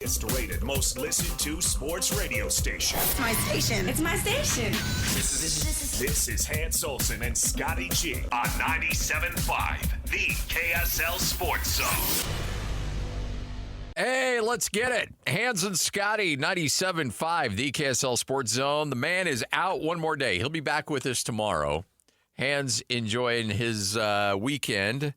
highest rated, most listened to sports radio station. It's my station. It's my station. This is Hans Olsen and Scottie G on 97.5, the KSL Sports Zone. Hey, let's get it. Hans and Scottie, 97.5, the KSL Sports Zone. The man is out one more day. He'll be back with us tomorrow. Hans enjoying his weekend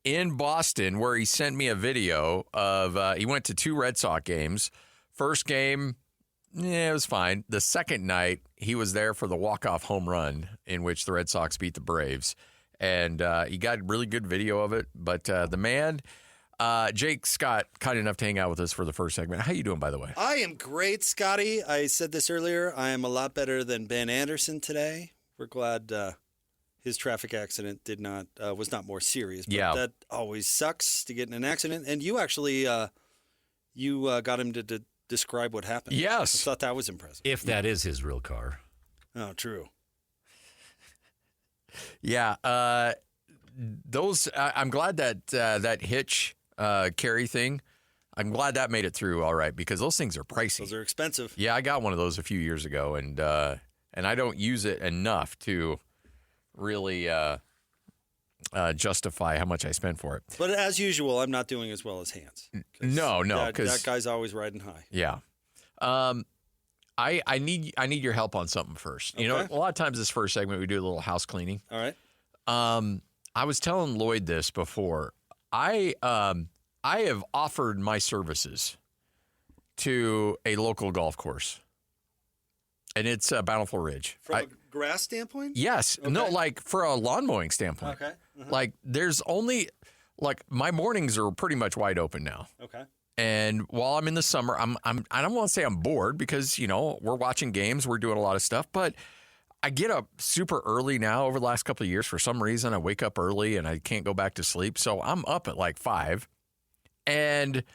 in Boston, where he sent me a video of he went to 2 Red Sox games. First game, it was fine. The second night, he was there for the walk-off home run in which the Red Sox beat the Braves. And he got really good video of it. But the man... Jake Scott, kind enough to hang out with us for the first segment. How you doing, by the way? I am great, Scotty. I said this earlier. I am a lot better than Ben Anderson today. We're glad his traffic accident was not more serious. But yeah, that always sucks to get in an accident. And you actually got him to describe what happened. Yes, I thought that was impressive. If that is his real car. Oh, true. Yeah, I'm glad that that hitch. Carry thing. I'm glad that made it through all right because those things are pricey. Those are expensive. Yeah, I got one of those a few years ago, and I don't use it enough to really justify how much I spent for it. But as usual, I'm not doing as well as Hans. No, because that guy's always riding high. Yeah. I need your help on something first. Okay. You know, a lot of times this first segment we do a little house cleaning. All right. I was telling Lloyd this before. I have offered my services to a local golf course, and it's Bountiful Ridge. From a grass standpoint? Yes. Okay. No, like for a lawn mowing standpoint. Okay. Uh-huh. Like there's only, like my mornings are pretty much wide open now. Okay. And while I'm in the summer, I don't want to say I'm bored because, you know, we're watching games, we're doing a lot of stuff, but I get up super early now over the last couple of years. For some reason, I wake up early and I can't go back to sleep. So I'm up at like 5. And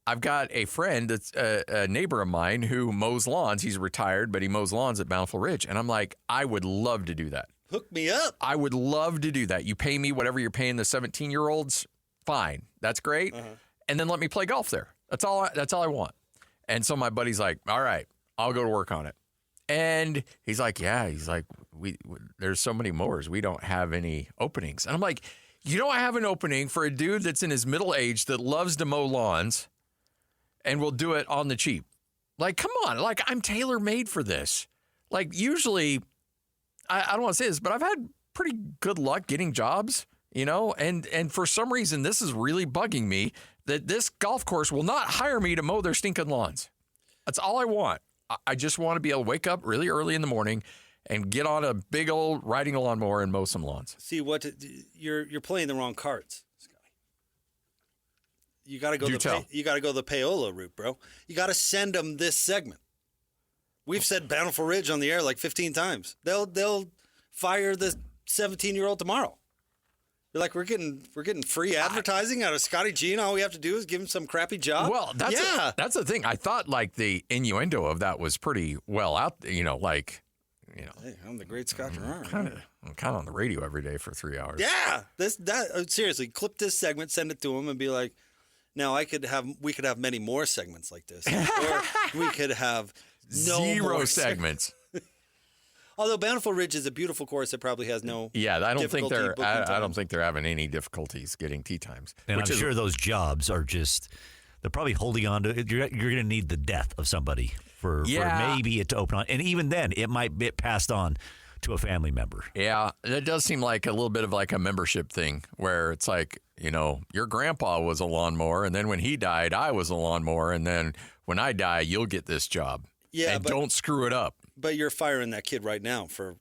I've got a friend that's a neighbor of mine who mows lawns. He's retired, but he mows lawns at Bountiful Ridge. And I'm like, I would love to do that. Hook me up. I would love to do that. You pay me whatever you're paying the 17-year-olds. Fine. That's great. Uh-huh. And then let me play golf there. That's all I want. And so my buddy's like, all right, I'll go to work on it. And he's like, yeah, we there's so many mowers. We don't have any openings. And I'm like, you don't have an opening for a dude that's in his middle age that loves to mow lawns and will do it on the cheap. Like, come on. Like, I'm tailor-made for this. Like, usually, I don't want to say this, but I've had pretty good luck getting jobs, you know? And for some reason, this is really bugging me that this golf course will not hire me to mow their stinking lawns. That's all I want. I just want to be able to wake up really early in the morning and get on a big old riding a lawnmower and mow some lawns. See, you're playing the wrong cards, Scotty. You got to go the payola route, bro. You got to send them this segment. We've said Bountiful Ridge on the air like 15 times. They'll fire the 17-year-old tomorrow. They're like, we're getting free advertising out of Scottie G, and all we have to do is give him some crappy job. Well, that's the thing. I thought like the innuendo of that was pretty well out. You know, like, you know, hey, I'm the great Scott Gerard. I'm kind of on the radio every day for 3 hours. Yeah, seriously, clip this segment, send it to him, and be like, now we could have many more segments like this, or we could have zero segments. Although Bountiful Ridge is a beautiful course that probably has no I don't think they're having any difficulties getting tee times. And I'm sure those jobs are just they're probably holding on to. You're going to need the death of somebody for maybe it to open on, and even then it might get passed on to a family member. Yeah, it does seem like a little bit of like a membership thing where it's like, you know, your grandpa was a lawnmower, and then when he died, I was a lawnmower, and then when I die, you'll get this job. Yeah, and don't screw it up. But you're firing that kid right now for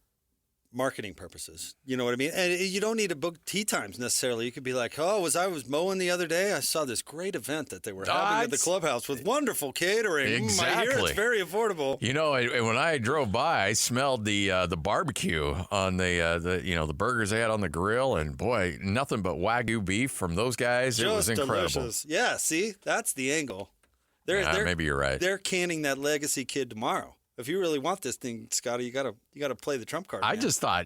marketing purposes. You know what I mean? And you don't need to book tee times necessarily. You could be like, I was mowing the other day. I saw this great event that they were having at the clubhouse with wonderful catering. Exactly. I hear it's very affordable. You know, when I drove by, I smelled the barbecue on the burgers they had on the grill, and boy, nothing but Wagyu beef from those guys. It was incredible. Delicious. Yeah, see, that's the angle. Maybe you're right. They're canning that legacy kid tomorrow. If you really want this thing, Scotty, you gotta play the trump card. I just thought,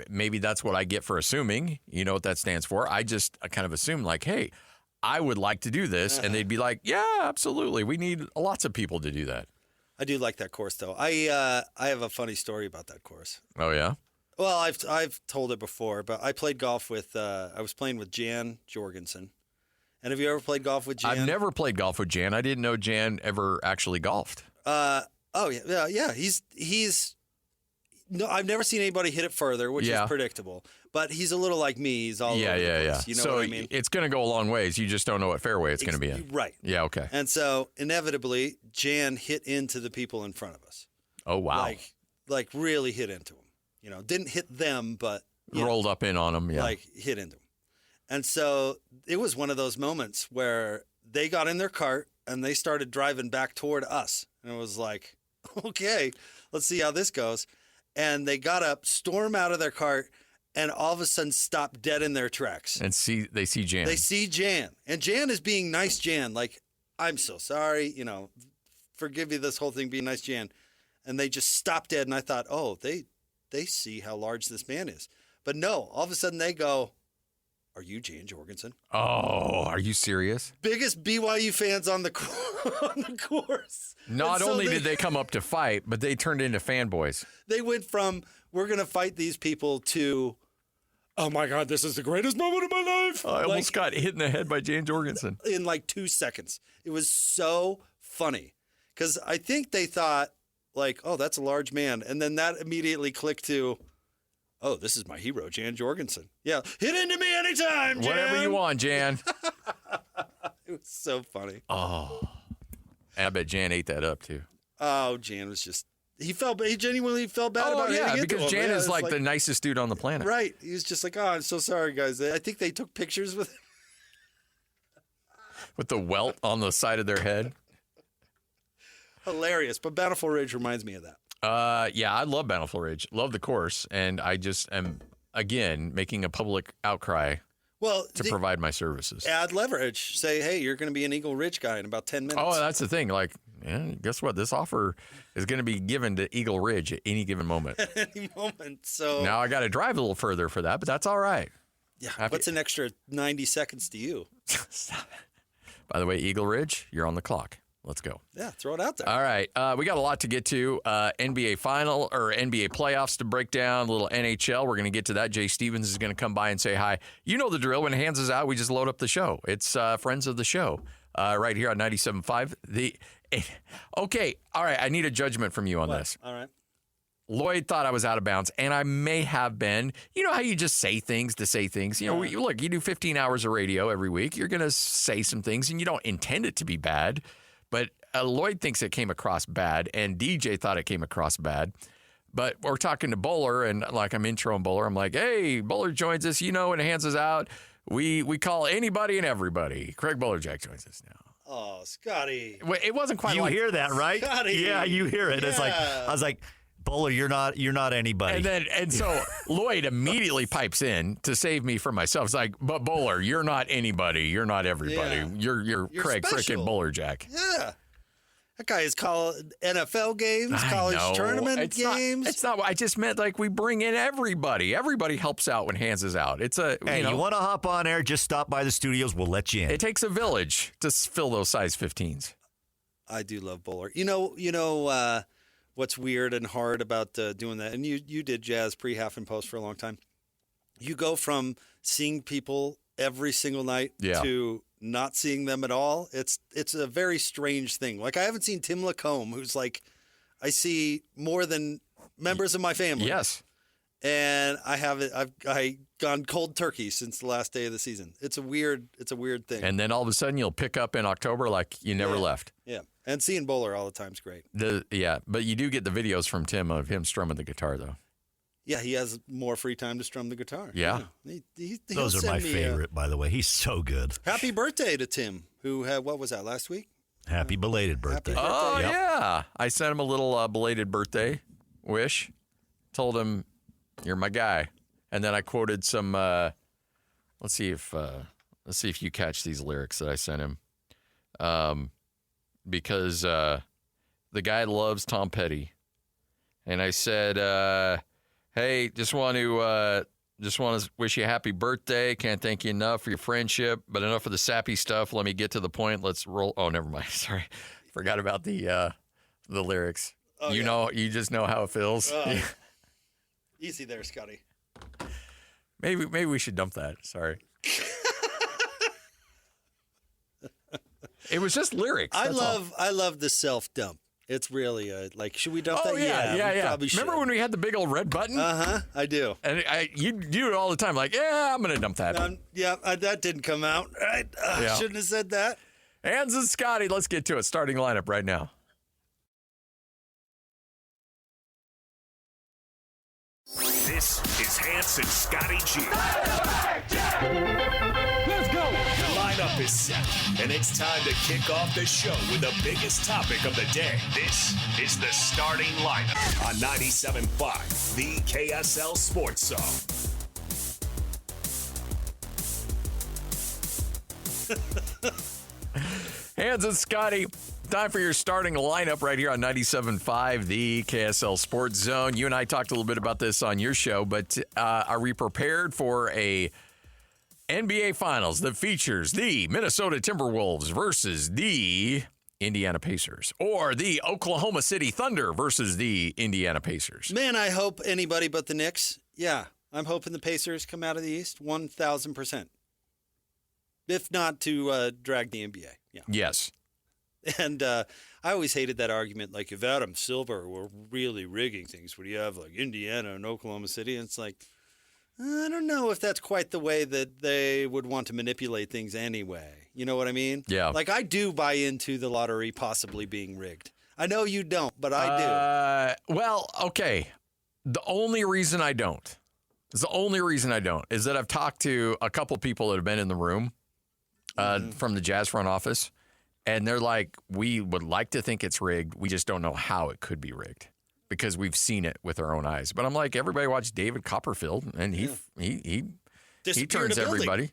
maybe that's what I get for assuming. You know what that stands for? I kind of assumed like, hey, I would like to do this. And they'd be like, yeah, absolutely. We need lots of people to do that. I do like that course, though. I have a funny story about that course. Oh, yeah? Well, I've told it before, but I played golf with, I was playing with Jan Jorgensen. And have you ever played golf with Jan? I've never played golf with Jan. I didn't know Jan ever actually golfed. Yeah. No, I've never seen anybody hit it further, which is predictable. But he's a little like me. He's all over the place. You know what I mean? It's going to go a long ways. You just don't know what fairway it's going to be in. Right. Yeah, okay. And so, inevitably, Jan hit into the people in front of us. Oh, wow. Like really hit into them. You know, didn't hit them, but... Rolled up in on them, yeah. Like, hit into them. And so, it was one of those moments where they got in their cart and they started driving back toward us. And it was like, okay, let's see how this goes. And they got up, stormed out of their cart, and all of a sudden stopped dead in their tracks. And they see Jan. They see Jan. And Jan is being nice Jan. Like, I'm so sorry, you know, forgive me this whole thing being nice Jan. And they just stopped dead. And I thought, oh, they see how large this man is. But no, all of a sudden they go, are you Jan Jorgensen? Oh, are you serious? Biggest BYU fans on the course. Not only did they come up to fight, but they turned into fanboys. They went from, we're going to fight these people to, oh my God, this is the greatest moment of my life. I almost got hit in the head by Jan Jorgensen. In like 2 seconds. It was so funny. Because I think they thought, like, oh, that's a large man. And then that immediately clicked to, oh, this is my hero, Jan Jorgensen. Yeah, hit into me anytime, Jan. Whatever you want, Jan. It was so funny. Oh. And I bet Jan ate that up, too. Oh, Jan was just, he genuinely felt bad about hitting into him. Because Jan is like the nicest dude on the planet. Right. He was just like, oh, I'm so sorry, guys. I think they took pictures with him. With the welt on the side of their head. Hilarious. But Bountiful Ridge reminds me of that. Yeah, I love Bountiful Ridge. Love the course. And I just am, again, making a public outcry to provide my services. Add leverage. Say, hey, you're going to be an Eagle Ridge guy in about 10 minutes. Oh, that's the thing. Like, guess what? This offer is going to be given to Eagle Ridge at any given moment. At any moment. So now I got to drive a little further for that, but that's all right. Yeah. What's an extra 90 seconds to you? By the way, Eagle Ridge, you're on the clock. Let's go. Yeah, throw it out there. All right. We got a lot to get to. NBA final or NBA playoffs to break down, a little NHL. We're going to get to that. Jay Stevens is going to come by and say hi. You know the drill. When Hands is out, we just load up the show. It's Friends of the Show right here on 97.5. Okay. All right. I need a judgment from you on this. All right. Lloyd thought I was out of bounds, and I may have been. You know how you just say things to say things? You know, look, you do 15 hours of radio every week. You're going to say some things, and you don't intend it to be bad. But Lloyd thinks it came across bad, and DJ thought it came across bad. But we're talking to Bowler, and like I'm introing Bowler. I'm like, hey, Bowler joins us. You know, when Hands is out, we call anybody and everybody. Craig Bowlerjack joins us now. Oh, Scottie. Well, it wasn't quite You hear that, right? Scottie. Yeah, you hear it. Yeah. It's like, I was like, Bowler, you're not anybody. And so Lloyd immediately pipes in to save me from myself. It's like, but Bowler, you're not anybody. You're not everybody. Yeah. You're Craig special. frickin' Bowlerjack. Yeah. That guy is NFL games, college tournament games. It's not. I just meant like we bring in everybody. Everybody helps out when Hands is out. It's a. Hey, you want to hop on air? Just stop by the studios. We'll let you in. It takes a village to fill those size 15s. I do love Bowler. You know what's weird and hard about doing that? And you did Jazz pre, half, and post for a long time. You go from seeing people every single night to not seeing them at all. It's a very strange thing. Like, I haven't seen Tim Lacombe, who's like, I see more than members of my family. Yes. And I've gone cold turkey since the last day of the season. It's a weird thing. And then all of a sudden you'll pick up in October like you never left. Yeah. And seeing Bowler all the time is great. But you do get the videos from Tim of him strumming the guitar though. Yeah, he has more free time to strum the guitar. Yeah. Those are my favorite, by the way. He's so good. Happy birthday to Tim, who had, what was that, last week? Happy belated birthday. Oh, yeah. I sent him a little belated birthday wish. Told him, you're my guy. And then I quoted some, let's see if you catch these lyrics that I sent him. Because the guy loves Tom Petty. And I said, hey, just want to Just want to wish you a happy birthday. Can't thank you enough for your friendship, but enough of the sappy stuff. Let me get to the point. Let's roll. Oh, never mind. Sorry. Forgot about the lyrics. Oh, you just know how it feels. Easy there, Scotty. Maybe we should dump that. Sorry. It was just lyrics. I love the self dump. It's really like, should we dump that? Yeah. Probably should. Remember when we had the big old red button? I do. And you do it all the time. Like, I'm gonna dump that. That didn't come out right. Shouldn't have said that. Hans and Scotty, let's get to it. Starting lineup right now. This is Hans and Scotty G. Let's go. The lineup is set, and it's time to kick off the show with the biggest topic of the day. This is the starting lineup on 97.5, the KSL Sports Zone. Hans and Scotty, time for your starting lineup right here on 97.5, the KSL Sports Zone. You and I talked a little bit about this on your show, but are we prepared for a NBA Finals that features the Minnesota Timberwolves versus the Indiana Pacers, or the Oklahoma City Thunder versus the Indiana Pacers? Man, I hope anybody but the Knicks. Yeah, I'm hoping the Pacers come out of the East 1,000%. If not to drag the NBA. Yeah. Yes. And I always hated that argument. Like, if Adam Silver were really rigging things, would you have like Indiana and Oklahoma City? And it's like, I don't know if that's quite the way that they would want to manipulate things anyway. You know what I mean? Yeah. Like, I do buy into the lottery possibly being rigged. I know you don't, but I do. Well, okay. The only reason I don't is that I've talked to a couple people that have been in the room from the Jazz front office, and they're like, we would like to think it's rigged. We just don't know how it could be rigged because we've seen it with our own eyes. But I'm like, everybody watched David Copperfield, and he turns everybody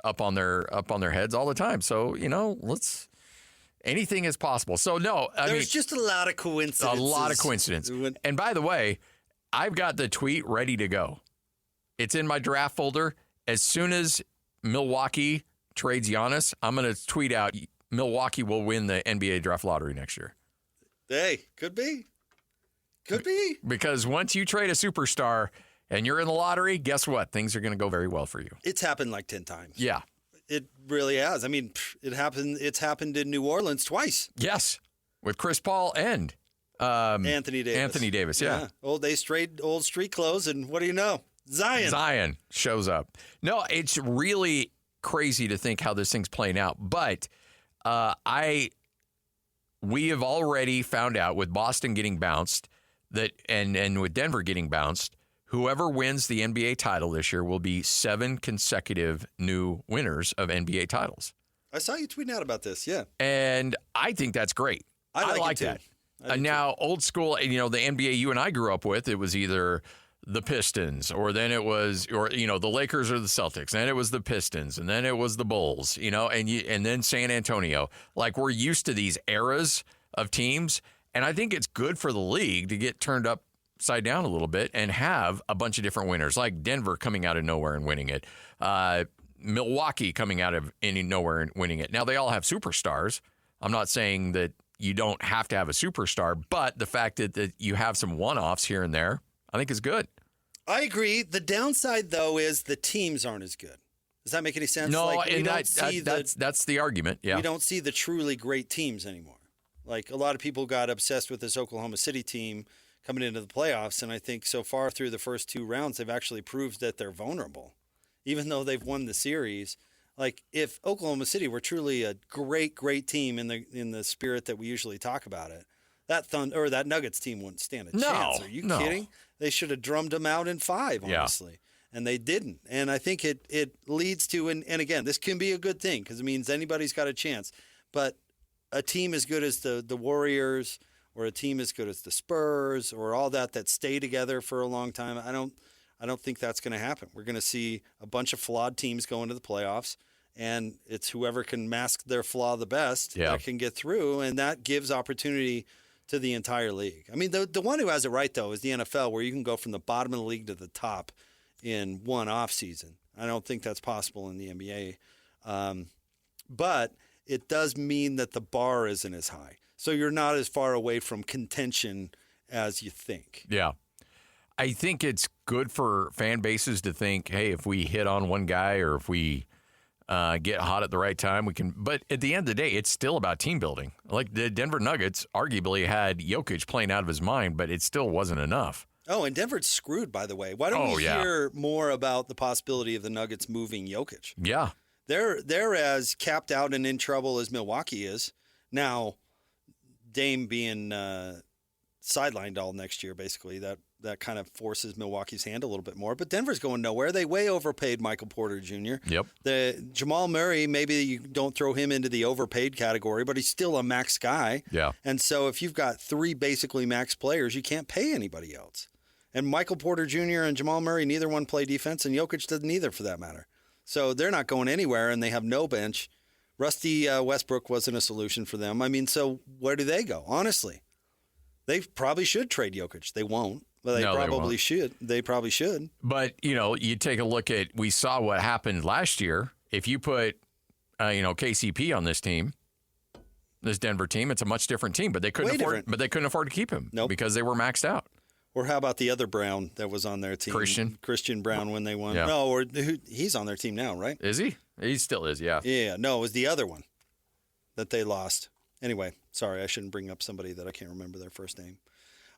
up on their heads all the time. So, anything is possible. So no, there's just a lot of coincidences. A lot of coincidence. And by the way, I've got the tweet ready to go. It's in my draft folder. As soon as Milwaukee trades Giannis, I'm going to tweet out Milwaukee will win the NBA draft lottery next year. Hey, could be. Could be. Because once you trade a superstar and you're in the lottery, guess what? Things are going to go very well for you. It's happened like 10 times. Yeah. It really has. I mean, it's happened in New Orleans twice. Yes. With Chris Paul and Anthony Davis. Anthony Davis, yeah. Old street clothes, and what do you know? Zion shows up. No, it's really crazy to think how this thing's playing out. But we have already found out with Boston getting bounced that and with Denver getting bounced, whoever wins the NBA title this year will be 7 consecutive new winners of NBA titles. I saw you tweeting out about this, yeah. And I think that's great. I like that. Now, old school, the NBA you and I grew up with, it was either the Pistons, or then it was, the Lakers or the Celtics. Then it was the Pistons, and then it was the Bulls, and then San Antonio. Like, we're used to these eras of teams, and I think it's good for the league to get turned upside down a little bit and have a bunch of different winners, like Denver coming out of nowhere and winning it, Milwaukee coming out of nowhere and winning it. Now, they all have superstars. I'm not saying that you don't have to have a superstar, but the fact that you have some one-offs here and there, I think is good. I agree. The downside, though, is the teams aren't as good. Does that make any sense? No, that's the argument. Yeah, we don't see the truly great teams anymore. Like, a lot of people got obsessed with this Oklahoma City team coming into the playoffs, and I think so far through the first 2 rounds, they've actually proved that they're vulnerable, even though they've won the series. Like, if Oklahoma City were truly a great, great team in the spirit that we usually talk about it, that Nuggets team wouldn't stand a chance. Are you kidding? They should have drummed them out in 5, honestly. Yeah. And they didn't. And I think it leads to, and again, this can be a good thing because it means anybody's got a chance. But a team as good as the Warriors, or a team as good as the Spurs, or all that stay together for a long time, I don't think that's going to happen. We're going to see a bunch of flawed teams go into the playoffs, and it's whoever can mask their flaw the best that can get through, and that gives opportunity to the entire league. I mean, the one who has it right, though, is the NFL, where you can go from the bottom of the league to the top in one off season. I don't think that's possible in the NBA. But it does mean that the bar isn't as high. So you're not as far away from contention as you think. Yeah. I think it's good for fan bases to think, hey, if we hit on one guy or if we get hot at the right time, we can. But at the end of the day, it's still about team building. Like the Denver Nuggets arguably had Jokic playing out of his mind, but it still wasn't enough. Oh, and Denver's screwed, by the way. Why don't we hear more about the possibility of the Nuggets moving Jokic? Yeah. They're as capped out and in trouble as Milwaukee is. Now, Dame being sidelined all next year, basically, that kind of forces Milwaukee's hand a little bit more. But Denver's going nowhere. They way overpaid Michael Porter Jr. Yep. The Jamal Murray, maybe you don't throw him into the overpaid category, but he's still a max guy. Yeah. And so if you've got three basically max players, you can't pay anybody else. And Michael Porter Jr. and Jamal Murray, neither one play defense, and Jokic doesn't either for that matter. So they're not going anywhere, and they have no bench. Rusty Westbrook wasn't a solution for them. I mean, so where do they go? Honestly, they probably should trade Jokic. They won't, but they probably should. They probably should. But, you take a look at, we saw what happened last year. If you put, KCP on this team, this Denver team, it's a much different team, but they couldn't afford to keep him because they were maxed out. Or how about the other Brown that was on their team? Christian Brown when they won. Yeah. No, he's on their team now, right? Is he? He still is, yeah. Yeah, no, it was the other one that they lost. Anyway, sorry, I shouldn't bring up somebody that I can't remember their first name.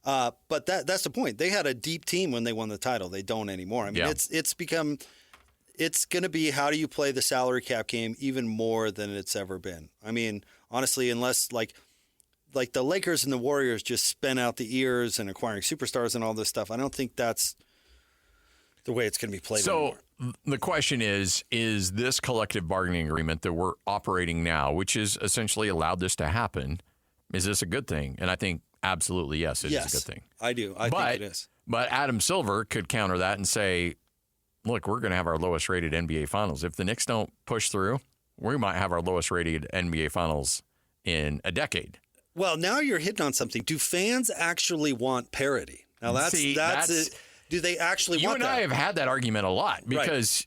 But that's the point. They had a deep team when they won the title. They don't anymore. I mean, it's going to be how do you play the salary cap game even more than it's ever been. I mean, honestly, unless like the Lakers and the Warriors just spent out the ears and acquiring superstars and all this stuff, I don't think that's the way it's going to be played anymore. The question is this collective bargaining agreement that we're operating now, which is essentially allowed this to happen, is this a good thing? And I think absolutely yes, it is a good thing. I do. I think it is. But Adam Silver could counter that and say, look, we're going to have our lowest rated NBA Finals. If the Knicks don't push through, we might have our lowest rated NBA Finals in a decade. Well, now you're hitting on something. Do fans actually want parity? Now that's it. Do they actually want that? You and I have had that argument a lot because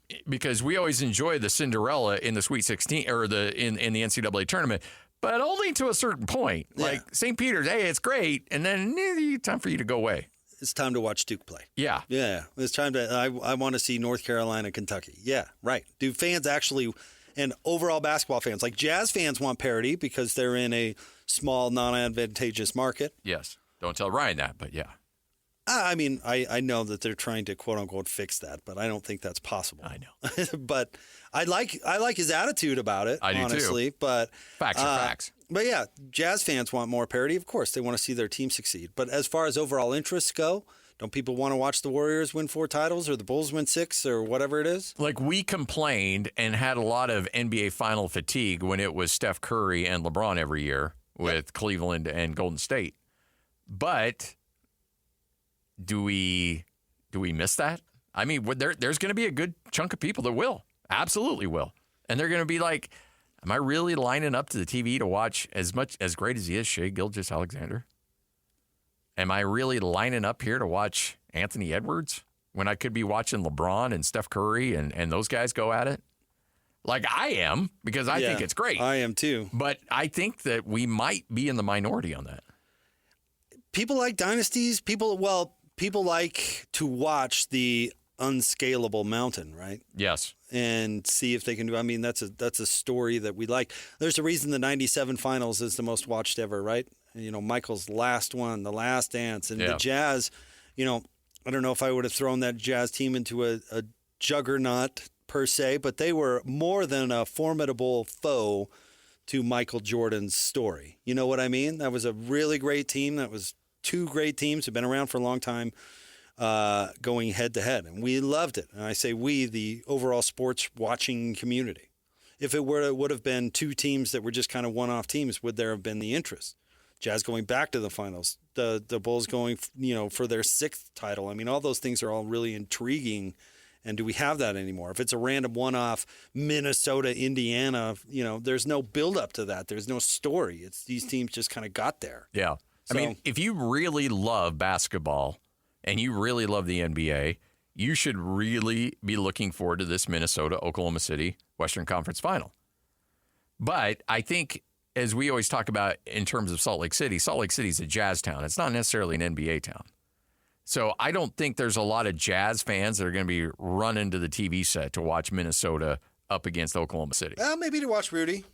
we always enjoy the Cinderella in the Sweet 16 or in the NCAA tournament, but only to a certain point. Yeah. Like St. Peter's, hey, it's great, and then time for you to go away. It's time to watch Duke play. Yeah. Yeah. It's time to I want to see North Carolina, Kentucky. Yeah, right. Do fans actually, and overall basketball fans, like Jazz fans want parity because they're in a small, non-advantageous market? Yes. Don't tell Ryan that, but yeah. I mean, I know that they're trying to quote unquote fix that, but I don't think that's possible. I know, but I like his attitude about it. I do honestly, too. But facts are facts. But yeah, Jazz fans want more parity. Of course, they want to see their team succeed. But as far as overall interests go, don't people want to watch the Warriors win 4 titles or the Bulls win 6 or whatever it is? Like we complained and had a lot of NBA final fatigue when it was Steph Curry and LeBron every year with Cleveland and Golden State, but. Do we miss that? I mean, there's going to be a good chunk of people that will. Absolutely will. And they're going to be like, am I really lining up to the TV to watch as great as he is, Shai Gilgeous-Alexander? Am I really lining up here to watch Anthony Edwards when I could be watching LeBron and Steph Curry and those guys go at it? Like I am, because I think it's great. I am too. But I think that we might be in the minority on that. People like dynasties. People like to watch the unscalable mountain, right? Yes. And see if they can do. I mean, that's a story that we like. There's a reason the '97 finals is the most watched ever, right? Michael's last one, the last dance, and the Jazz. I don't know if I would have thrown that Jazz team into a juggernaut per se, but they were more than a formidable foe to Michael Jordan's story. You know what I mean? That was a really great team. That was 2 great teams have been around for a long time, going head to head, and we loved it. And I say we, the overall sports watching community. If it would have been 2 teams that were just kind of one-off teams, would there have been the interest? Jazz going back to the finals, the Bulls going, for their 6th title. I mean, all those things are all really intriguing. And do we have that anymore? If it's a random one-off Minnesota, Indiana, there's no build-up to that. There's no story. It's these teams just kind of got there. Yeah. I mean, if you really love basketball and you really love the NBA, you should really be looking forward to this Minnesota-Oklahoma City Western Conference Final. But I think, as we always talk about in terms of Salt Lake City is a Jazz town. It's not necessarily an NBA town. So I don't think there's a lot of Jazz fans that are going to be running to the TV set to watch Minnesota up against Oklahoma City. Well, maybe to watch Rudy.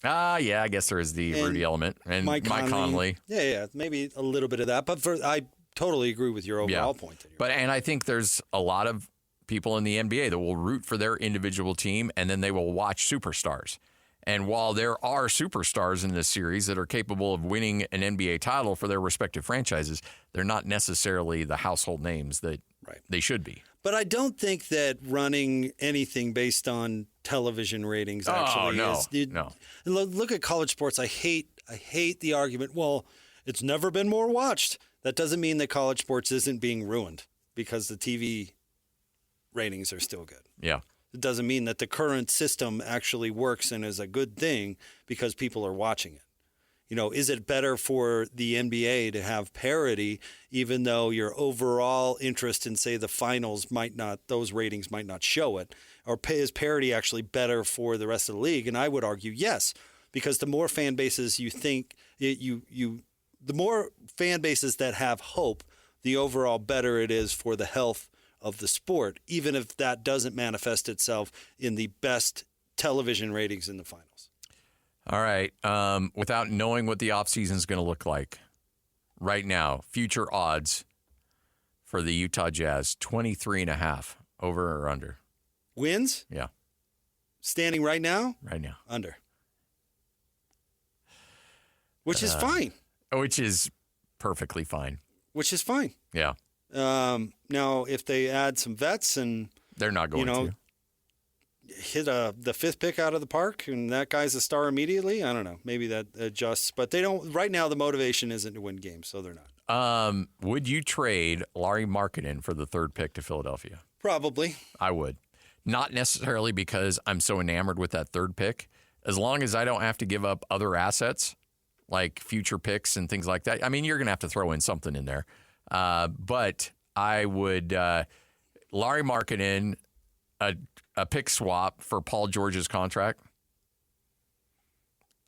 Yeah, I guess there is the Rudy element. And Mike Conley. Yeah, maybe a little bit of that. But I totally agree with your overall point. And I think there's a lot of people in the NBA that will root for their individual team, and then they will watch superstars. And while there are superstars in this series that are capable of winning an NBA title for their respective franchises, they're not necessarily the household names that they should be. But I don't think that running anything based on television ratings actually is. No. Look at college sports. I hate the argument, well, it's never been more watched. That doesn't mean that college sports isn't being ruined because the TV ratings are still good. Yeah. It doesn't mean that the current system actually works and is a good thing because people are watching it. You know, is it better for the NBA to have parity, even though your overall interest in, say, the finals those ratings might not show it? Or is parity actually better for the rest of the league? And I would argue yes, because the more fan bases you think the more fan bases that have hope, the overall better it is for the health of the sport, even if that doesn't manifest itself in the best television ratings in the finals. All right. Without knowing what the offseason is going to look like right now, future odds for the Utah Jazz, 23.5, over or under? Wins? Yeah. Standing right now? Right now. Under. Which is fine. Which is perfectly fine. Which is fine. Yeah. Now, if they add some vets and they're not going to hit the fifth pick out of the park and that guy's a star immediately, I don't know. Maybe that adjusts, but they don't. Right now, the motivation isn't to win games, so they're not. Would you trade Lauri Markkanen for the third pick to Philadelphia? Probably. I would. Not necessarily because I'm so enamored with that third pick. As long as I don't have to give up other assets like future picks and things like that. I mean, you're going to have to throw in something in there. But I would Lauri Markkanen, a pick swap for Paul George's contract.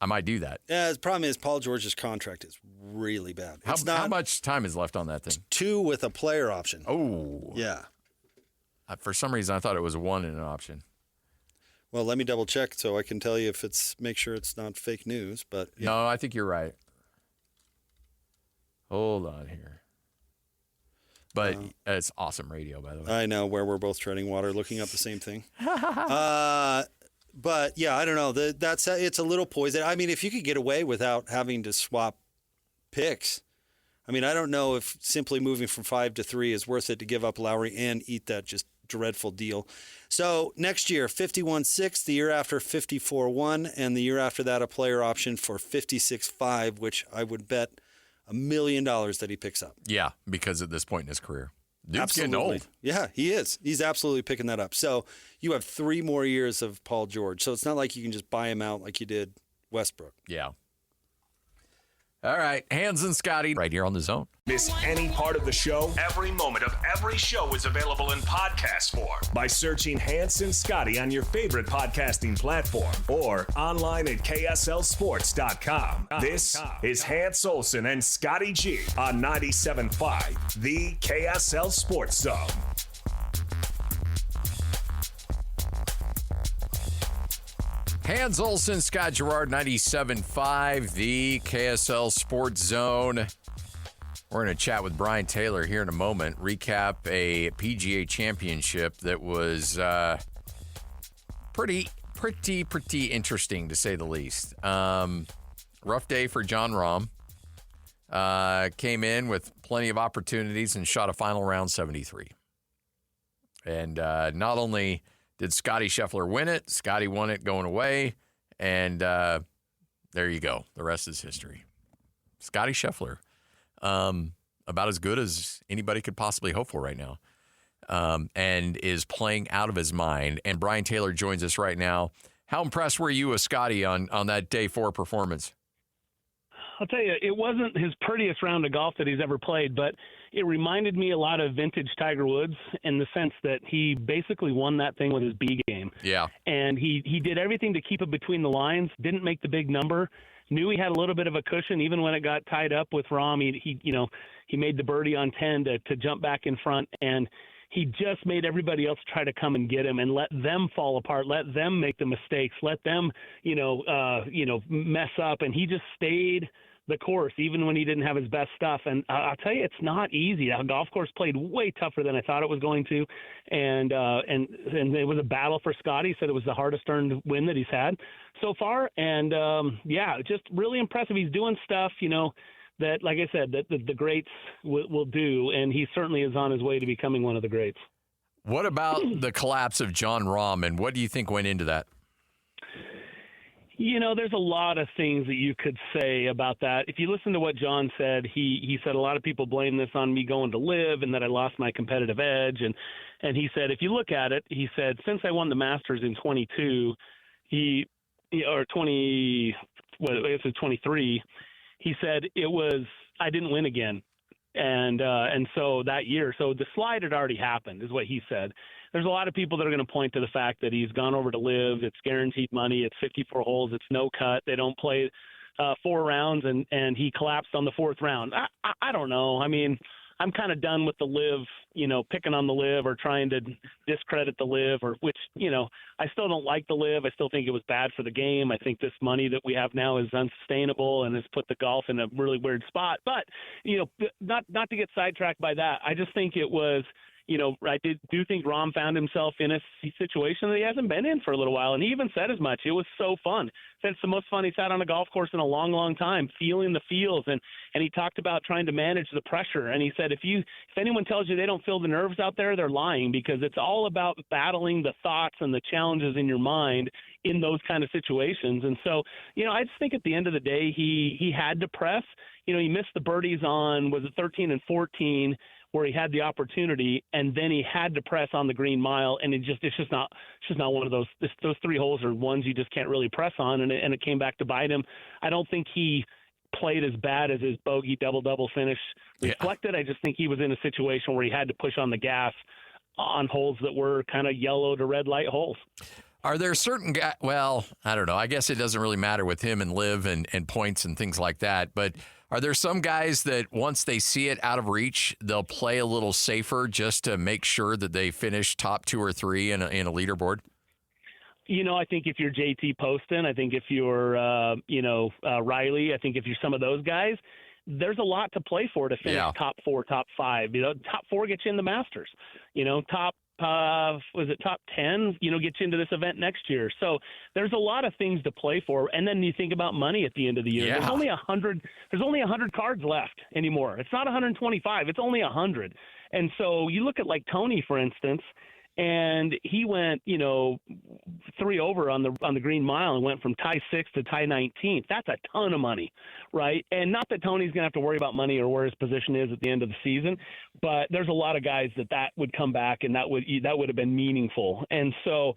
I might do that. Yeah, the problem is Paul George's contract is really bad. How much time is left on that thing? 2 with a player option. Oh. Yeah. For some reason, I thought it was 1 and an option. Well, let me double check so I can tell you make sure it's not fake news. But yeah. No, I think you're right. Hold on here. But it's awesome radio, by the way. I know, where we're both treading water, looking up the same thing. But yeah, I don't know. It's a little poison. I mean, if you could get away without having to swap picks, I mean, I don't know if simply moving from 5 to 3 is worth it to give up Lowry and eat that just dreadful deal. So next year, 51.6, the year after 54.1, and the year after that, a player option for 56.5, which I would bet $1 million that he picks up. Yeah, because at this point in his career, dude's absolutely getting old. Yeah, he is. He's absolutely picking that up. So you have 3 more years of Paul George. So it's not like you can just buy him out like you did Westbrook. Yeah. All right, Hans and Scotty right here on The Zone. Miss any part of the show? Every moment of every show is available in podcast form by searching Hans and Scotty on your favorite podcasting platform or online at KSLSports.com. This is Hans Olsen and Scotty G on 97.5, the KSL Sports Zone. Hans Olsen, Scott Gerard, 97.5, the KSL Sports Zone. We're going to chat with Brian Taylor here in a moment, recap a PGA Championship that was pretty interesting, to say the least. Rough day for Jon Rahm. Came in with plenty of opportunities and shot a final round 73. And not only did Scottie Scheffler win it, Scotty won it going away, and there you go. The rest is history. Scottie Scheffler, about as good as anybody could possibly hope for right now, and is playing out of his mind. And Brian Taylor joins us right now. How impressed were you with Scotty on that day 4 performance? I'll tell you, it wasn't his prettiest round of golf that he's ever played, but it reminded me a lot of vintage Tiger Woods in the sense that he basically won that thing with his B game. Yeah. And he did everything to keep it between the lines, didn't make the big number, knew he had a little bit of a cushion even when it got tied up with Rahm. He made the birdie on 10 to jump back in front, and he just made everybody else try to come and get him and let them fall apart, let them make the mistakes, let them, mess up. And he just stayed the course, even when he didn't have his best stuff. And I'll tell you, it's not easy. The golf course played way tougher than I thought it was going to. And it was a battle for Scottie. He said it was the hardest earned win that he's had so far. And just really impressive. He's doing stuff, that, like I said, that the greats will do, and he certainly is on his way to becoming one of the greats. What about the collapse of Jon Rahm, and what do you think went into that? There's a lot of things that you could say about that. If you listen to what John said, he said a lot of people blame this on me going to live and that I lost my competitive edge. And he said, if you look at it, he said, since I won the Masters in 22, 23, he said I didn't win again. And so that year, so the slide had already happened is what he said. There's a lot of people that are going to point to the fact that he's gone over to live. It's guaranteed money. It's 54 holes. It's no cut. They don't play 4 rounds, and he collapsed on the 4th round. I don't know. I mean, I'm kind of done with the live, picking on the live or trying to discredit the live, which I still don't like the live. I still think it was bad for the game. I think this money that we have now is unsustainable and has put the golf in a really weird spot. But, not to get sidetracked by that. I just think it was, I do think Rahm found himself in a situation that he hasn't been in for a little while. And he even said as much. It was so fun. Said it's the most fun he's had on a golf course in a long, long time, feeling the feels. And he talked about trying to manage the pressure. And he said, if anyone tells you they don't feel the nerves out there, they're lying, because it's all about battling the thoughts and the challenges in your mind in those kind of situations. And so, I just think at the end of the day, he had to press. He missed the birdies on, was it 13 and 14, where he had the opportunity, and then he had to press on the Green Mile, and it's just not one of those. Those 3 holes are ones you just can't really press on, and it came back to bite him. I don't think he played as bad as his bogey double finish reflected. Yeah. I just think he was in a situation where he had to push on the gas on holes that were kind of yellow to red light holes. Are there certain guys? Well, I don't know. I guess it doesn't really matter with him and live and points and things like that. But are there some guys that once they see it out of reach, they'll play a little safer just to make sure that they finish top 2 or 3 in a leaderboard? I think if you're JT Poston, I think if you're, Riley, I think if you're some of those guys, there's a lot to play for to finish top 4, top 5. Top 4 gets you in the Masters. Top top 10, gets you into this event next year. So there's a lot of things to play for. And then you think about money at the end of the year. Yeah. There's only 100 cards left anymore. It's not 125. It's only 100. And so you look at like Tony, for instance, and he went, 3 over on the Green Mile and went from tie 6 to tie 19th. That's a ton of money, right? And not that Tony's going to have to worry about money or where his position is at the end of the season, but there's a lot of guys that would come back and that would have been meaningful. And so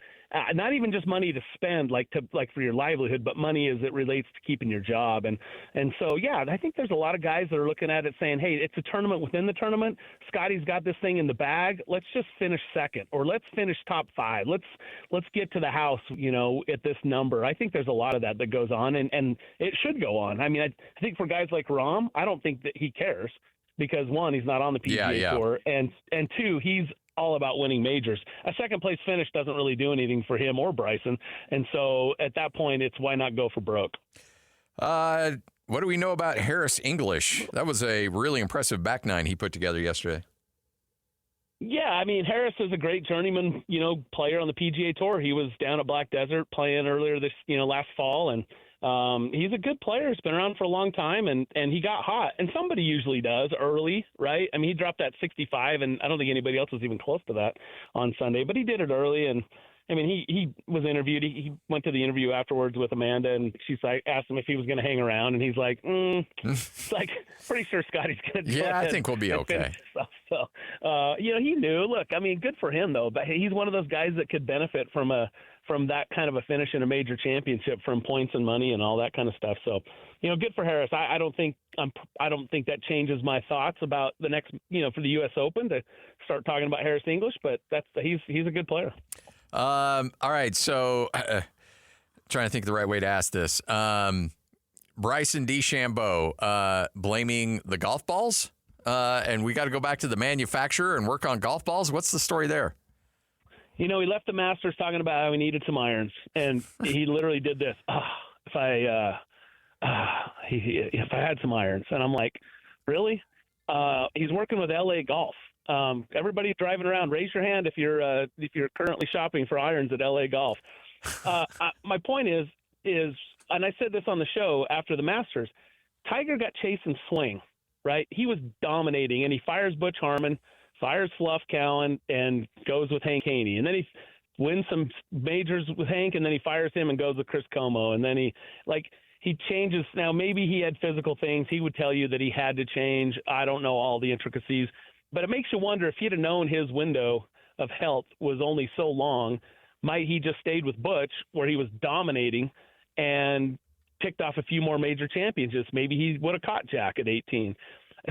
not even just money to spend like for your livelihood, but money as it relates to keeping your job. And so, yeah, I think there's a lot of guys that are looking at it saying, hey, it's a tournament within the tournament. Scottie's got this thing in the bag. Let's just finish second, or let's finish top 5. Let's get to the house, at this number. I think there's a lot of that goes on, and it should go on. I mean, I think for guys like Rahm, I don't think that he cares because, 1, he's not on the PGA Tour, and 2, he's all about winning majors. A second-place finish doesn't really do anything for him or Bryson, and so at that point, it's why not go for broke. What do we know about Harris English? That was a really impressive back nine he put together yesterday. Yeah, I mean, Harris is a great journeyman, player on the PGA Tour. He was down at Black Desert playing earlier this, last fall, and he's a good player. He's been around for a long time, and he got hot. And somebody usually does early, right? I mean, he dropped that 65, and I don't think anybody else was even close to that on Sunday. But he did it early, and, I mean, he was interviewed. He went to the interview afterwards with Amanda, and she's like, asked him if he was going to hang around, and he's like, it's like, pretty sure Scottie's going to do I think we'll be okay. So, He knew. Look, I mean, good for him though. But he's one of those guys that could benefit from that kind of a finish in a major championship, from points and money and all that kind of stuff. So, good for Harris. I don't think that changes my thoughts about the next, for the U.S. Open to start talking about Harris English. But he's a good player. All right, so trying to think the right way to ask this. Bryson DeChambeau blaming the golf balls, and we got to go back to the manufacturer and work on golf balls. What's the story there? He left the Masters talking about how he needed some irons, and he literally did this. If I had some irons, and I'm like, really? He's working with LA Golf. Everybody driving around, raise your hand if you're currently shopping for irons at LA Golf. My point is, and I said this on the show after the Masters, Tiger got chasing swing, right? He was dominating, and he fires Butch Harmon, fires Fluff Cowan, and goes with Hank Haney. And then he wins some majors with Hank, and then he fires him and goes with Chris Como. And then he changes. Now, maybe he had physical things. He would tell you that he had to change. I don't know all the intricacies. But it makes you wonder, if he'd have known his window of health was only so long, might he just stayed with Butch, where he was dominating, and picked off a few more major championships? Maybe he would have caught Jack at 18.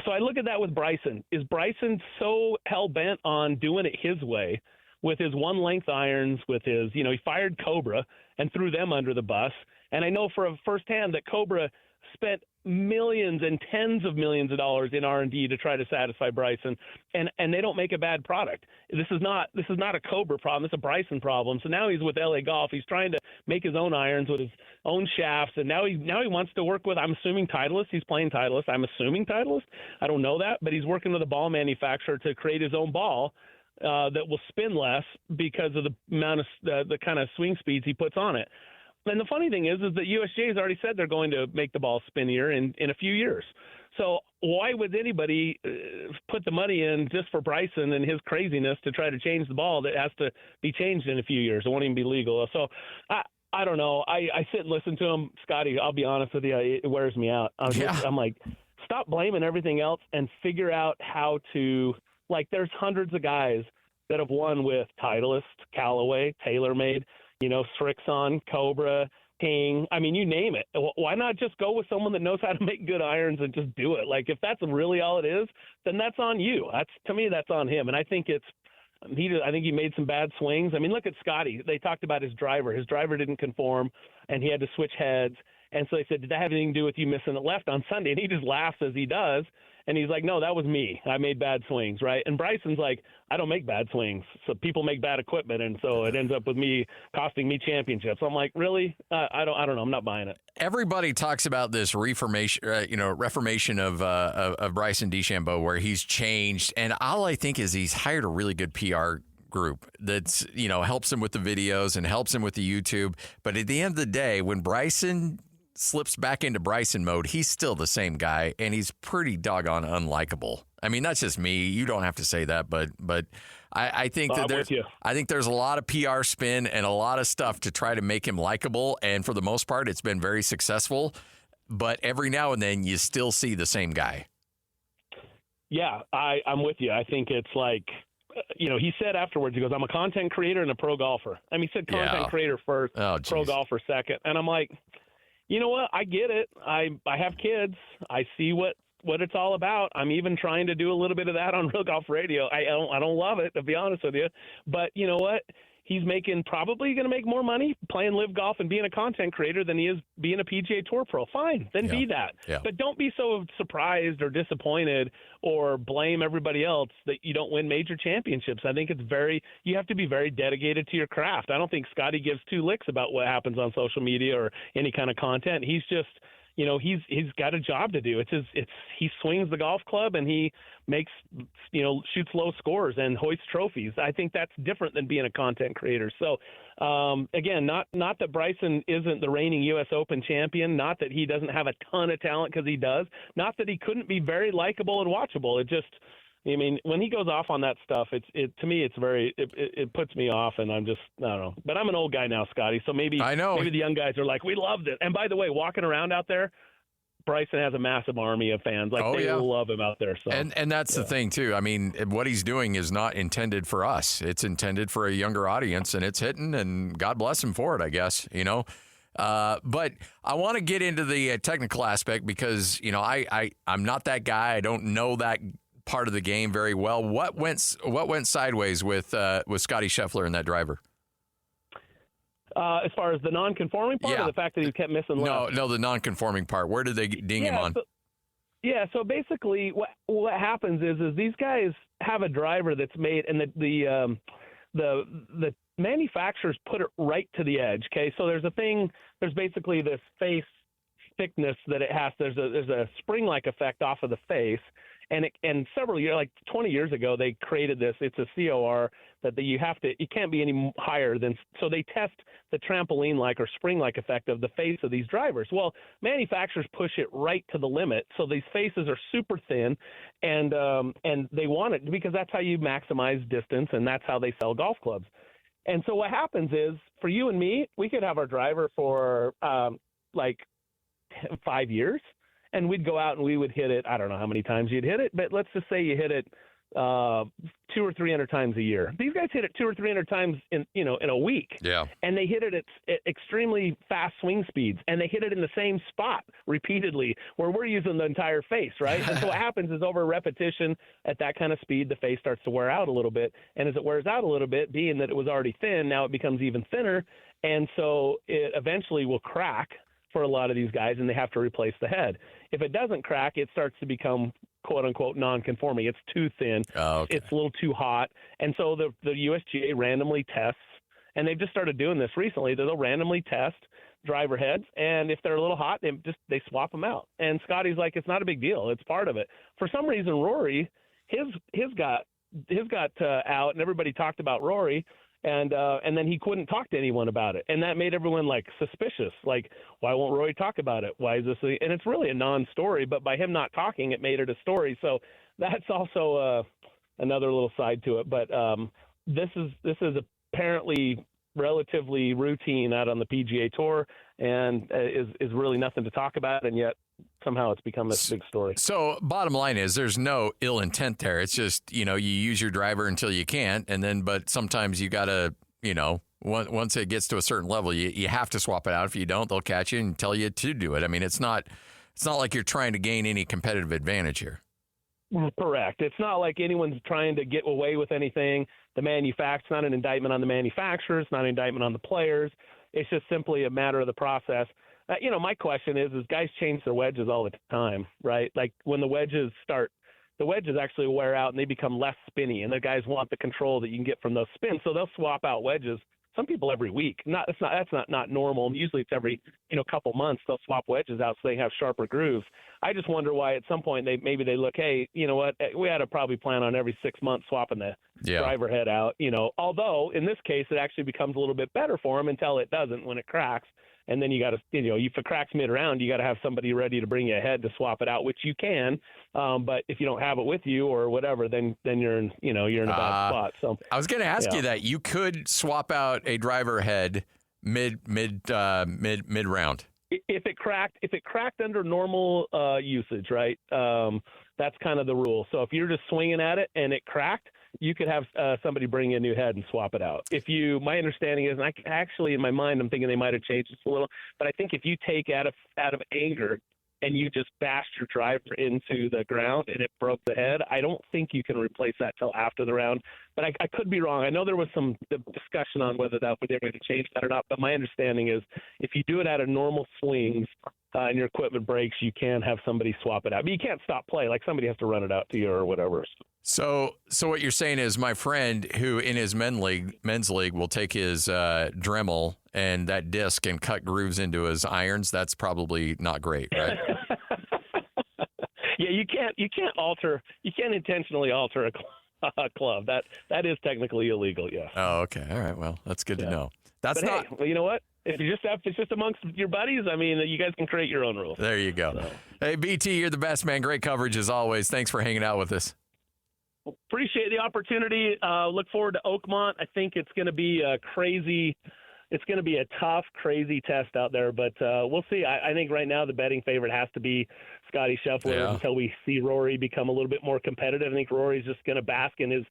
So I look at that with Bryson. Is Bryson so hell-bent on doing it his way with his one-length irons, with his, he fired Cobra and threw them under the bus. And I know for a firsthand that Cobra spent millions and tens of millions of dollars in R&D to try to satisfy Bryson, and they don't make a bad product. This is not a Cobra problem. It's a Bryson problem. So now he's with LA Golf. He's trying to make his own irons with his own shafts, and now he wants to work with, I'm assuming, Titleist. He's playing Titleist. I'm assuming Titleist. I don't know that, but he's working with a ball manufacturer to create his own ball that will spin less because of the amount of the kind of swing speeds he puts on it. And the funny thing is that USGA has already said they're going to make the ball spinnier in a few years. So why would anybody put the money in just for Bryson and his craziness to try to change the ball that has to be changed in a few years? It won't even be legal. So I don't know. I sit and listen to him. Scotty, I'll be honest with you, it wears me out. I'm like, stop blaming everything else and figure out how to, there's hundreds of guys that have won with Titleist, Callaway, TaylorMade, Srixon, Cobra, King. I mean, you name it. Why not just go with someone that knows how to make good irons and just do it? If that's really all it is, then that's on you. To me, that's on him. And I think I think he made some bad swings. I mean, look at Scottie. They talked about his driver. His driver didn't conform, and he had to switch heads. And so they said, did that have anything to do with you missing it left on Sunday? And he just laughs as he does. And he's like, no, that was me. I made bad swings, right? And Bryson's like, I don't make bad swings. So people make bad equipment, and so it ends up with me costing me championships. I'm like, really? I don't know. I'm not buying it. Everybody talks about this reformation of Bryson DeChambeau, where he's changed, and all I think is he's hired a really good PR group that's helps him with the videos and helps him with the YouTube. But at the end of the day, when Bryson slips back into Bryson mode, he's still the same guy, and he's pretty doggone unlikable. I mean, that's just me. You don't have to say that, but I think there's a lot of PR spin and a lot of stuff to try to make him likable, and for the most part, it's been very successful. But every now and then, you still see the same guy. Yeah, I'm with you. I think it's he said afterwards, he goes, I'm a content creator and a pro golfer. I mean, he said content creator first, pro golfer second. And I'm like, you know what? I get it. I have kids. I see what it's all about. I'm even trying to do a little bit of that on Real Golf Radio. I don't love it, to be honest with you. But you know what? He's probably going to make more money playing live golf and being a content creator than he is being a PGA Tour pro. Fine, then be that. Yeah. But don't be so surprised or disappointed or blame everybody else that you don't win major championships. I think you have to be very dedicated to your craft. I don't think Scottie gives two licks about what happens on social media or any kind of content. He's just, he's got a job to do. He swings the golf club and he makes, shoots low scores and hoists trophies. I think that's different than being a content creator. So, again, not that Bryson isn't the reigning U.S. Open champion, not that he doesn't have a ton of talent, because he does, not that he couldn't be very likable and watchable. It just, when he goes off on that stuff, to me, it puts me off, and I don't know. But I'm an old guy now, Scotty, so maybe the young guys are like, we loved it. And by the way, walking around out there, Bryson has a massive army of fans. Like they love him out there. So and that's the thing too. I mean, what he's doing is not intended for us. It's intended for a younger audience, and it's hitting. And God bless him for it, I guess. But I want to get into the technical aspect because I'm not that guy. I don't know that part of the game very well. What went sideways with Scottie Scheffler and that driver? As far as the non-conforming part, or the fact that he kept missing left? No, the non-conforming part. Where did they ding him on? So basically what happens is these guys have a driver that's made, and the manufacturers put it right to the edge. Okay, so there's basically this face thickness that it has. There's a spring-like effect off of the face. And several years, like 20 years ago, they created this. It's a COR that it can't be any higher than. So they test the trampoline-like or spring-like effect of the face of these drivers. Well, manufacturers push it right to the limit. So these faces are super thin, and they want it because that's how you maximize distance, and that's how they sell golf clubs. And so what happens is, for you and me, we could have our driver for like 5 years. And we'd go out and we would hit it. I don't know how many times you'd hit it, but let's just say you hit it 200 or 300 times a year. These guys hit it 200 or 300 times in a week. Yeah. And they hit it at extremely fast swing speeds, and they hit it in the same spot repeatedly, where we're using the entire face, right? And so what happens is, over repetition at that kind of speed, the face starts to wear out a little bit. And as it wears out a little bit, being that it was already thin, now it becomes even thinner, and so it eventually will crack for a lot of these guys, and they have to replace the head. If it doesn't crack, it starts to become quote-unquote non-conforming. It's too thin. Oh, okay. It's a little too hot. And so the USGA randomly tests, and they've just started doing this recently. They'll randomly test driver heads, and if they're a little hot, they swap them out. And Scotty's like, it's not a big deal. It's part of it. For some reason, Rory, his got out, and everybody talked about Rory. And then he couldn't talk to anyone about it. And that made everyone suspicious. Like, why won't Roy talk about it? Why is this? And it's really a non-story, but by him not talking, it made it a story. So that's also another little side to it. But this is apparently relatively routine out on the PGA Tour, and is really nothing to talk about. And yet somehow it's become this big story. So bottom line is, there's no ill intent there. It's just, you use your driver until you can't. But sometimes you got to, once it gets to a certain level, you have to swap it out. If you don't, they'll catch you and tell you to do it. I mean, it's not like you're trying to gain any competitive advantage here. Correct. It's not like anyone's trying to get away with anything. It's not an indictment on the manufacturers. It's not an indictment on the players. It's just simply a matter of the process. My question is guys change their wedges all the time, right? Like when the wedges actually wear out and they become less spinny, and the guys want the control that you can get from those spins. So they'll swap out wedges. Some people every week. That's not normal. Usually it's every couple months they'll swap wedges out so they have sharper grooves. I just wonder why at some point they look, hey, you know what, we had to probably plan on every 6 months swapping the driver head out. Although in this case it actually becomes a little bit better for them until it doesn't, when it cracks. And then you got to, if it cracks mid-round, you got to have somebody ready to bring you a head to swap it out, which you can. But if you don't have it with you or whatever, then you're in, you're in a bad spot. So I was going to ask you that you could swap out a driver head mid round. If it cracked under normal usage, right? That's kind of the rule. So if you're just swinging at it and it cracked, you could have somebody bring you a new head and swap it out. My understanding is, and I actually in my mind I'm thinking they might have changed this a little, but I think if you take out of anger and you just bashed your driver into the ground and it broke the head, I don't think you can replace that till after the round. But I could be wrong. I know there was some discussion on whether they're going to change that or not, but my understanding is if you do it out of normal swings and your equipment breaks, you can have somebody swap it out. But you can't stop play. Like somebody has to run it out to you or whatever. So what you're saying is, my friend who in his men's league will take his Dremel and that disc and cut grooves into his irons. That's probably not great, right? Yeah, you can't intentionally alter a club. That is technically illegal. Yeah. Oh, okay. All right. Well, that's good to know. But hey, well, you know what? If it's just amongst your buddies, I mean, you guys can create your own rules. There you go. So. Hey, BT, you're the best, man. Great coverage as always. Thanks for hanging out with us. Appreciate the opportunity. Look forward to Oakmont. I think it's going to be a crazy it's going to be a tough, crazy test out there, but we'll see. I think right now the betting favorite has to be Scottie Scheffler until we see Rory become a little bit more competitive. I think Rory's just going to bask in his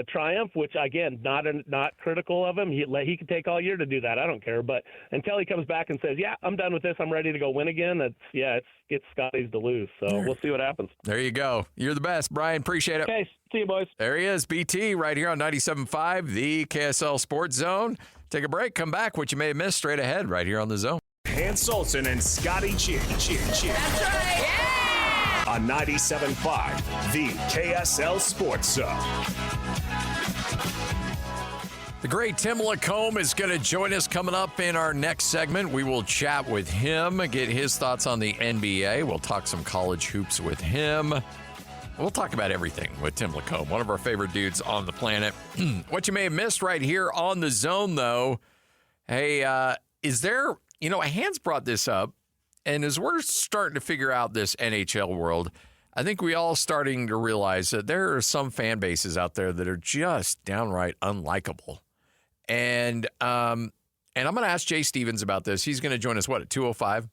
triumph, which again, not critical of him. He can take all year to do that. I don't care, but until he comes back and says, "Yeah, I'm done with this. I'm ready to go win again," it's Scotty's to lose. So we'll see what happens. There you go. You're the best, Brian. Appreciate it. Okay, see you, boys. There he is, BT, right here on 97.5, the KSL Sports Zone. Take a break. Come back. What you may have missed straight ahead right here on the Zone. Hans Olsen and Scottie Cheer. That's right. Yeah! On 97.5, the KSL Sports Zone. The great Tim Lacombe is going to join us coming up in our next segment. We will chat with him, get his thoughts on the NBA. We'll talk some college hoops with him. We'll talk about everything with Tim Lacombe, one of our favorite dudes on the planet. What you may have missed right here on the Zone, though, hey, is there, Hans brought this up, and as we're starting to figure out this NHL world, I think we all starting to realize that there are some fan bases out there that are just downright unlikable. And I'm going to ask Jay Stevens about this. He's going to join us, at 2:05?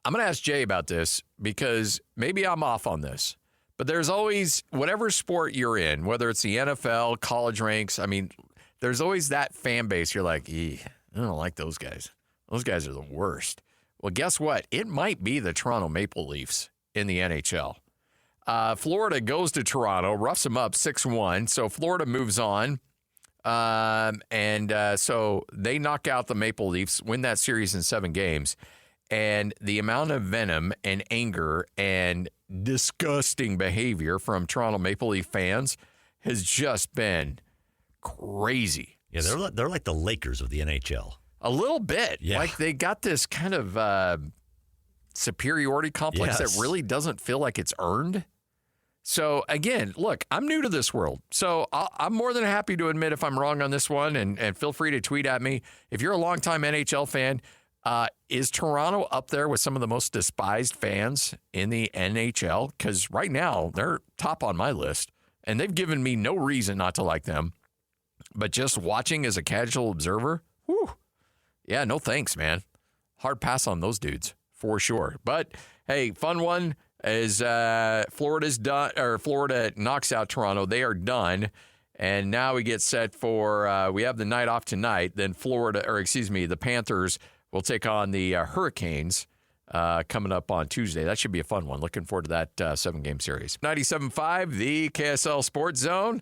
I'm going to ask Jay about this because maybe I'm off on this. But there's always, whatever sport you're in, whether it's the NFL, college ranks, there's always that fan base. You're like, I don't like those guys. Those guys are the worst. Well, guess what? It might be the Toronto Maple Leafs in the NHL. Florida goes to Toronto, roughs them up 6-1. So Florida moves on. So they knock out the Maple Leafs, win that series in 7 games. And the amount of venom and anger and disgusting behavior from Toronto Maple Leaf fans has just been crazy. Yeah, they're like the Lakers of the NHL. A little bit. Yeah. Like they got this kind of superiority complex that really doesn't feel like it's earned. So, again, look, I'm new to this world. So I'm more than happy to admit if I'm wrong on this one, and feel free to tweet at me. If you're a longtime NHL fan, is Toronto up there with some of the most despised fans in the NHL? Because right now, they're top on my list, and they've given me no reason not to like them. But just watching as a casual observer, yeah, no thanks, man. Hard pass on those dudes, for sure. But, hey, fun one is Florida's done, or Florida knocks out Toronto. They are done. And now we get set for, we have the night off tonight. Then the Panthers will take on the Hurricanes coming up on Tuesday. That should be a fun one. Looking forward to that 7-game series. 97.5, the KSL Sports Zone.